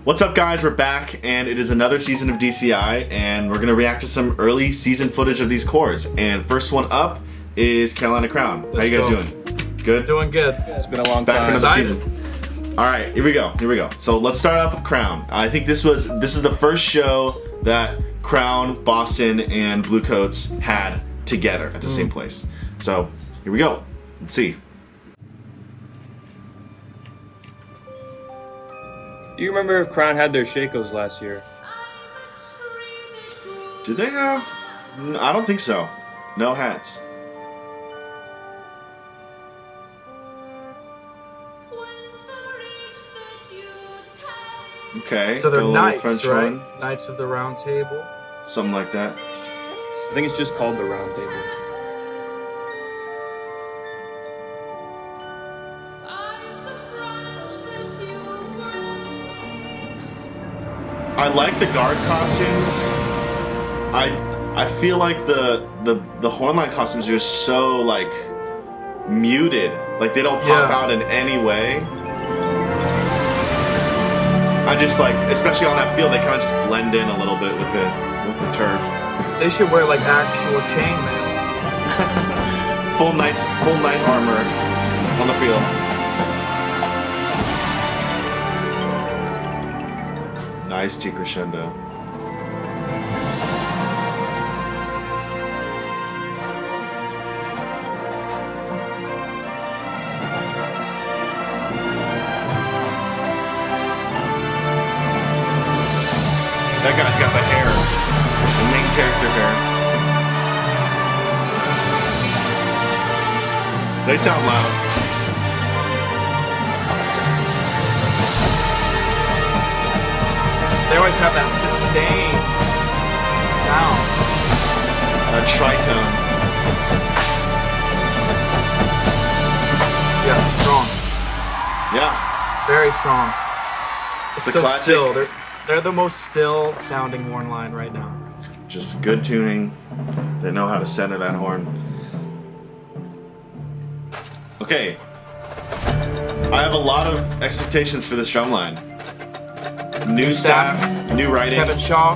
What's up, guys? We're back, and it is another season of DCI, and we're going to react to some early season footage of these cores. And first one up is Carolina Crown. How you guys doing? Good? Doing good. It's been a long Back time. for another season. All right, here we go. So let's start off with Crown. I think this is the first show that Crown, Boston, and Bluecoats had together at the same place. So here we go. Let's see. Do you remember if Crown had their Shakos last year? Did they have? I don't think so. No hats. Okay. So they're got a little knights, French right? horn, Knights of the Round Table. something like that. I think it's just called the Round Table. I like the guard costumes. I feel like the hornline costumes are so like muted. Like they don't pop out in any way. I just like, especially on that field, they kind of just blend in a little bit with the turf. They should wear like actual chainmail. Full knight armor on the field. Nice T crescendo. That guy's got the hair, the main character hair. They sound loud. They always have that sustained sound. A tritone. Yeah, strong. Yeah. Very strong. It's The so classic. still. They're the most still sounding horn line right now. Just good tuning. They know how to center that horn. Okay. I have a lot of expectations for this drum line. New staff, new writing. Kevin Shaw.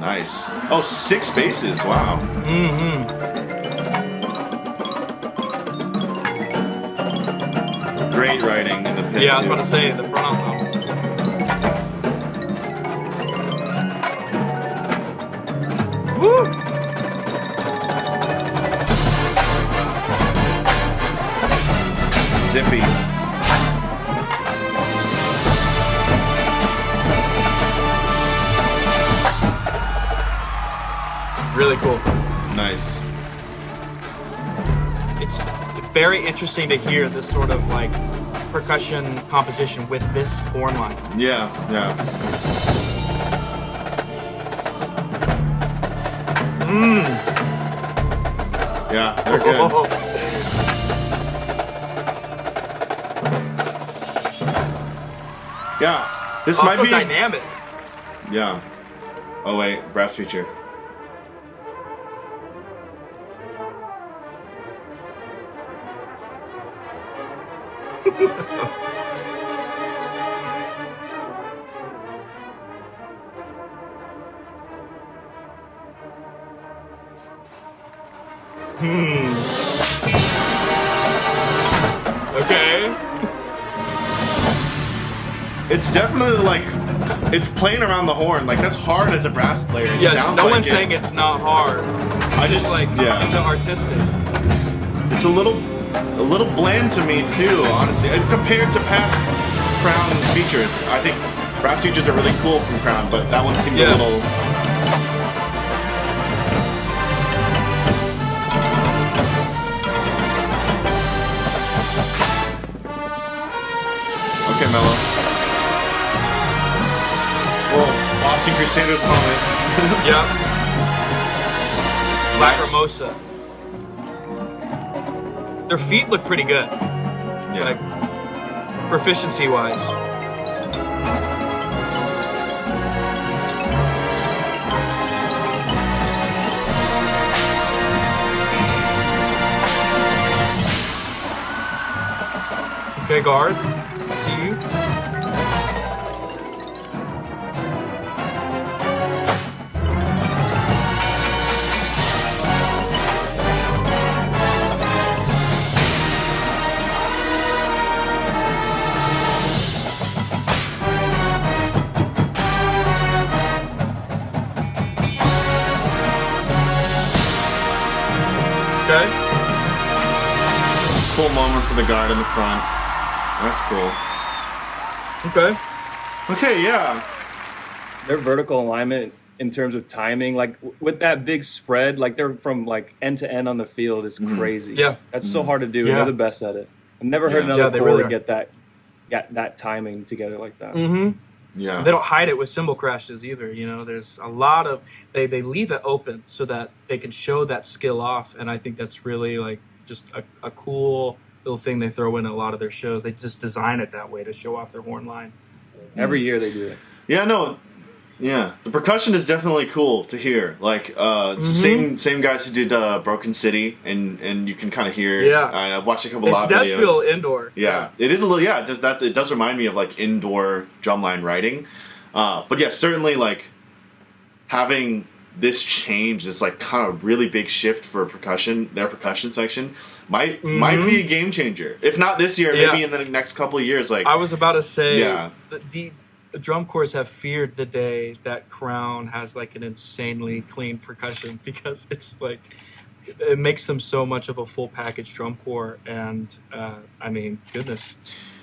Nice. Oh, 6 basses. Wow. Great writing in the pit. Yeah, I was too. about to say the front ensemble. Woo! Zippy. Really cool. Nice. It's very interesting to hear this sort of like percussion composition with this horn line. Yeah, yeah. Yeah, they're good. Yeah, this Also might be dynamic. Yeah. Oh wait, brass feature. Okay. It's definitely like it's playing around the horn. Like that's hard as a brass player. It Yeah, sounds no like one's it. saying it's not hard. I just Like yeah. it's artistic. It's a little bland to me too, honestly. Compared to past Crown features, I think brass features are really cool from Crown, but that one seemed a little. Okay, Mello. Whoa, Boston Crusaders moment. Yep. Lacrimosa. Their feet look pretty good. Yeah. Like proficiency wise. Okay, guard. See you. Okay. Cool moment for the guard in the front. That's cool. Okay. Okay, yeah. Their vertical alignment in terms of timing, like with that big spread, like they're from like end to end on the field is crazy. Yeah. That's so hard to do. Yeah. They're the best at it. I've never heard Yeah. another they core really to are. get that timing together like that. Mm-hmm. Yeah. They don't hide it with cymbal crashes either. There's a lot of they leave it open so that they can show that skill off, and I think that's really like just a cool little thing they throw in a lot of their shows. They just design it that way to show off their horn line. Every year they do it. Yeah, no. Yeah. The percussion is definitely cool to hear. Like same guys who did Broken City, and you can kind of hear. Yeah. I've watched a couple It live does videos. feel indoor. Yeah, it is a little. Yeah, it does remind me of like indoor drumline writing. But yeah, certainly like having this change, this like kind of really big shift for their percussion section might be a game changer. If not this year, maybe in the next couple of years. Like I was about to say, Yeah. the drum corps have feared the day that Crown has like an insanely clean percussion, because it's like it makes them so much of a full package drum corps, and I mean, goodness,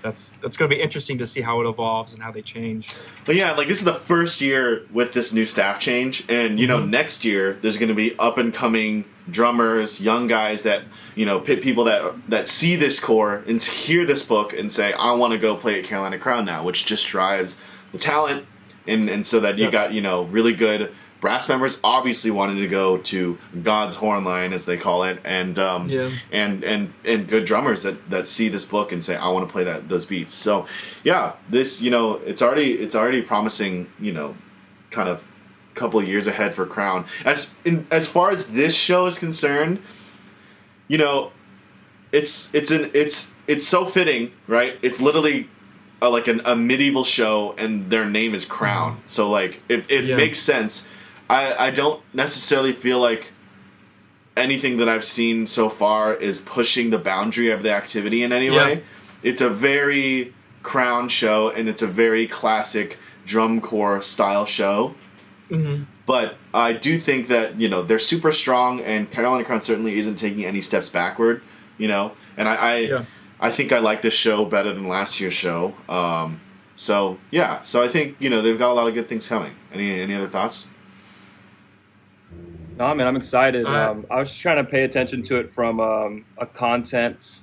that's going to be interesting to see how it evolves and how they change. But yeah, like this is the first year with this new staff change, and next year there's going to be up and coming drummers, young guys that people that see this core and hear this book and say, I want to go play at Carolina Crown now, which just drives the talent, and so that you got really good brass members obviously wanting to go to God's horn line, as they call it, and good drummers that see this book and say, I want to play those beats. So yeah, this it's already promising, kind of couple of years ahead for Crown. As far as this show is concerned, it's so fitting, right? It's literally like a medieval show, and their name is Crown, so like it makes sense. I don't necessarily feel like anything that I've seen so far is pushing the boundary of the activity in any way. It's a very Crown show, and it's a very classic drum corps style show. But I do think that they're super strong, and Carolina Crown certainly isn't taking any steps backward. And I think I like this show better than last year's show. So I think they've got a lot of good things coming. Any other thoughts? No, man, I'm excited. I was just trying to pay attention to it from a content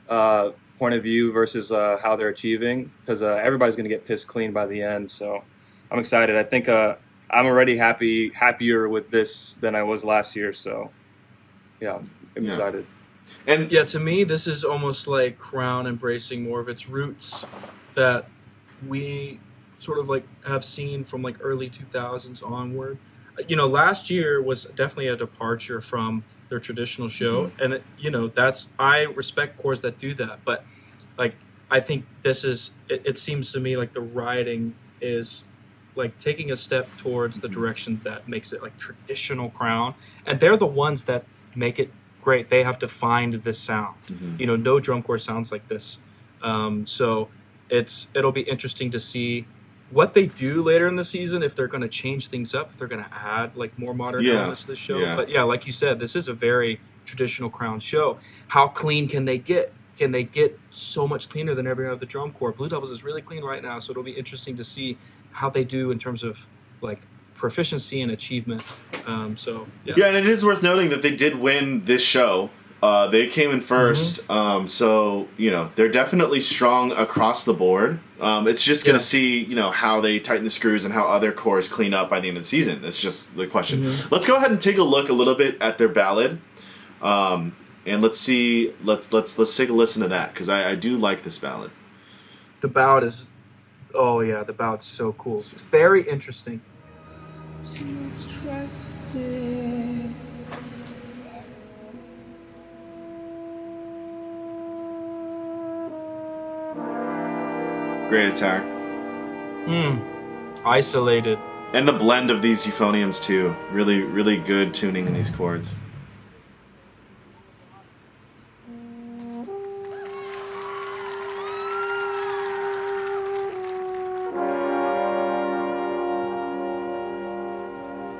point of view versus how they're achieving, because everybody's going to get pissed clean by the end. So I'm excited. I think I'm already happier with this than I was last year. So yeah, I'm excited. And yeah, to me, this is almost like Crown embracing more of its roots that we sort of like have seen from like early 2000s onward. Last year was definitely a departure from their traditional show, and I respect corps that do that, but like I think this is it seems to me like the writing is like taking a step towards the direction that makes it like traditional Crown, and they're the ones that make it great. They have to find this sound. No drum corps sounds like this, so it'll be interesting to see what they do later in the season, if they're going to change things up, if they're going to add like more modern elements to the show. But yeah, like you said, this is a very traditional Crown show. How clean can they get? Can they get so much cleaner than every other drum corps? Blue Devils is really clean right now, so it'll be interesting to see how they do in terms of like proficiency and achievement. Yeah, and it is worth noting that they did win this show. They came in first, so they're definitely strong across the board. It's just gonna see how they tighten the screws and how other corps clean up by the end of the season. That's just the question. Let's go ahead and take a look a little bit at their ballad, and let's see. Let's take a listen to that, because I do like this ballad. The ballad is, the ballad's so cool. It's very interesting. To trust it. Great attack. Isolated. And the blend of these euphoniums too. Really, really good tuning in these chords.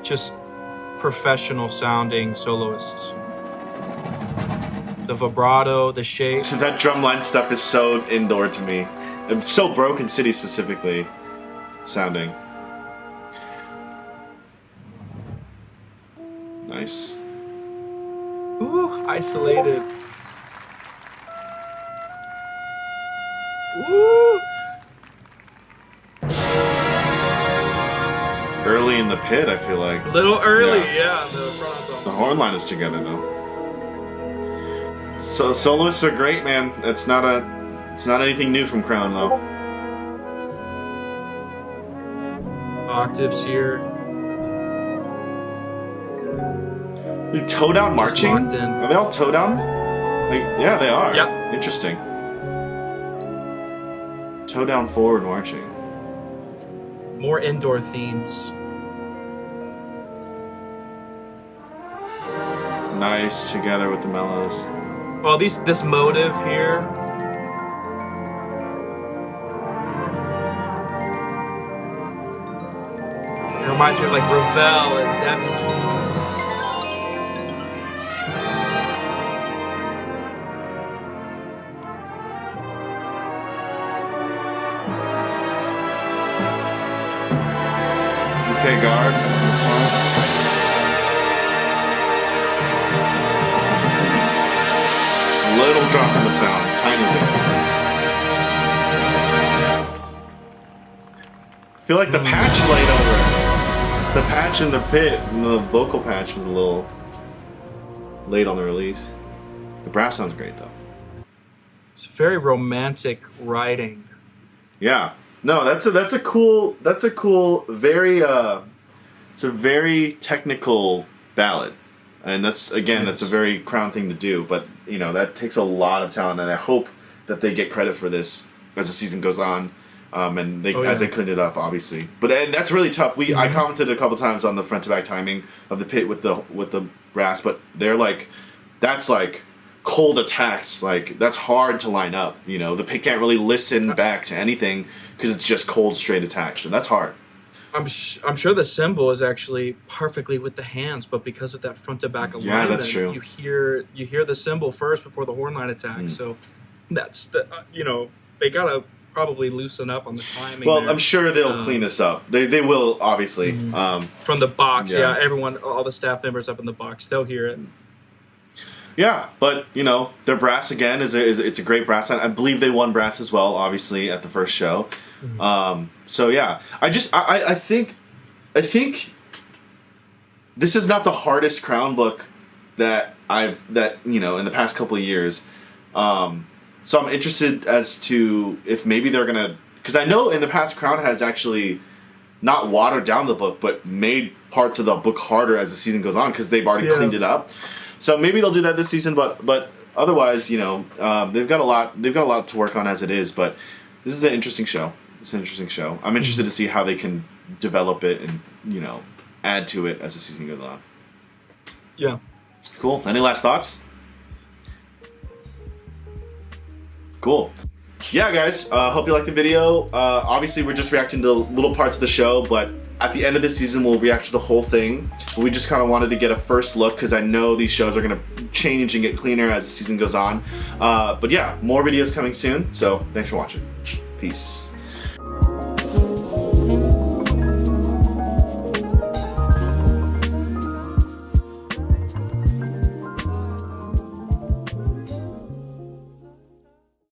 Just professional sounding soloists. The vibrato, the shape. So that drumline stuff is so indoor to me. It's so Broken City specifically sounding. Nice. Ooh, isolated. Ooh. Early in the pit, I feel like. A little early, yeah. The front ensemble. The horn line is together though. So soloists are great, man. It's not anything new from Crown though. Octaves here. Dude, toe down marching? locked in. Are they all toe down? Like, yeah, they are. Yep. Interesting. Toe down forward marching. More indoor themes. Nice together with the mellows. Well, this motive here. It reminds me of like Ravel and Debussy. Okay, guard. Little drop in the sound, tiny bit. I feel like the patch laid over it. The patch in the pit, and the vocal patch was a little late on the release. The brass sounds great though. It's very romantic writing. Yeah. No, that's a cool very it's a very technical ballad. And that's a very Crown thing to do, but you know, that takes a lot of talent, and I hope that they get credit for this as the season goes on. And they as they clean it up, obviously. But and that's really tough. I commented a couple times on the front to back timing of the pit with the brass, but they're like, that's like cold attacks. Like that's hard to line up. You know, the pit can't really listen back to anything because it's just cold straight attacks, and that's hard. I'm sure the cymbal is actually perfectly with the hands, but because of that front to back alignment, that's true. You hear the cymbal first before the horn line attack. So that's the they gotta probably loosen up on the timing. Well, there. I'm sure they'll clean this up. They will obviously from the box. Yeah, everyone, all the staff members up in the box, they'll hear it. Yeah, but you know, their brass again it's a great brass. I believe they won brass as well, obviously at the first show. So yeah, I think this is not the hardest Crown book that in the past couple of years. So I'm interested as to if maybe they're gonna, because I know in the past Crown has actually not watered down the book, but made parts of the book harder as the season goes on because they've already cleaned it up. So maybe they'll do that this season, but otherwise, they've got a lot to work on as it is. But this is an interesting show. It's an interesting show. I'm interested to see how they can develop it and add to it as the season goes on. Yeah. Cool. Any last thoughts? Cool. Yeah, guys. Hope you liked the video. Obviously, we're just reacting to little parts of the show, but at the end of this season, we'll react to the whole thing. We just kind of wanted to get a first look because I know these shows are going to change and get cleaner as the season goes on. But yeah, more videos coming soon. So thanks for watching. Peace.